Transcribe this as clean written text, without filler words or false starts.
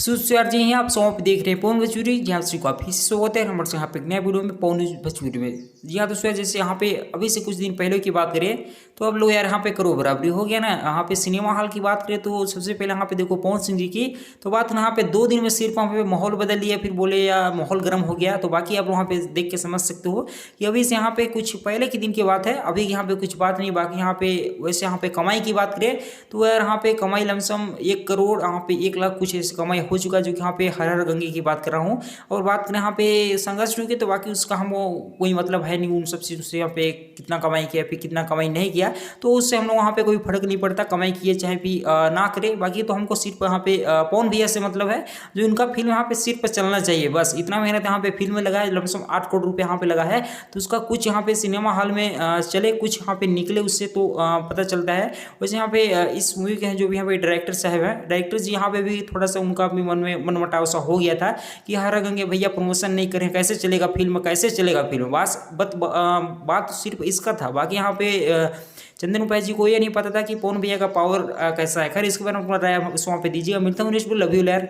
यार जी यहाँ आप सौ पे देख रहे हैं पवन भोजपुरी जी हाँ को आप फिर से स्वागत है हमारे यहाँ पे एक नया वीडियो में पवन भोजपुरी में। जी हाँ दोस्तों जैसे यहाँ पे अभी से कुछ दिन पहले की बात करें तो अब लोग यार यहाँ पे करो बराबरी हो गया ना। यहाँ पे सिनेमा हॉल की बात करें तो सबसे पहले यहाँ पे देखो पवन सिंह जी की तो बात यहाँ पे 2 दिन में सिर्फ वहाँ पे माहौल बदल लिया फिर बोले या माहौल गर्म हो गया। तो बाकी आप वहाँ पे देख के समझ सकते हो कि अभी से यहाँ पे कुछ पहले के दिन की बात है, अभी यहाँ पे कुछ बात नहीं। बाकी यहाँ पे वैसे यहाँ पे कमाई की बात करें तो यार यहाँ पे कमाई लमसम 1 करोड़ यहाँ पे 1 लाख कुछ ऐसे कमाई हो चुका, जो कि यहाँ पे हर हर गंगे की बात कर रहा हूँ। और बात करें यहाँ पे संघर्ष की तो बाकी उसका हम कोई मतलब है नहीं उन सब चीज़ों से। यहाँ पे कितना कमाई किया फिर कितना कमाई नहीं किया तो उससे हम लोग वहाँ पे कोई फर्क नहीं पड़ता, कमाई किए चाहे भी ना करे। बाकी तो हमको सिर्फ यहाँ पे पवन भैया से मतलब है जो इनका फिल्म यहाँ पे सिर्फ चलना चाहिए, बस इतना मेहनत यहाँ पे फिल्म में लगा है। लमसम 8 करोड़ रुपये यहाँ पे लगा है तो उसका कुछ यहाँ पे सिनेमा हॉल में चले कुछ यहाँ पे निकले उससे तो पता चलता है। वैसे यहाँ पे इस मूवी के हैं जो भी यहाँ पे डायरेक्टर साहब हैं, डायरेक्टर जी यहाँ पे भी थोड़ा सा उनका भी मन में मनमुटाव सा हो गया था कि हर गंगे भैया प्रमोशन नहीं करें कैसे चलेगा फिल्म, कैसे चलेगा फिल्म। बात सिर्फ इसका था। बाकी यहाँ पे चंदन उपाध्याय जी को ये नहीं पता था कि पवन भैया का पावर कैसा है। खैर इसके बारे में अपना राय वहाँ पे दीजिएगा। मिलता हूँ नेक्स्ट, लव यू यार।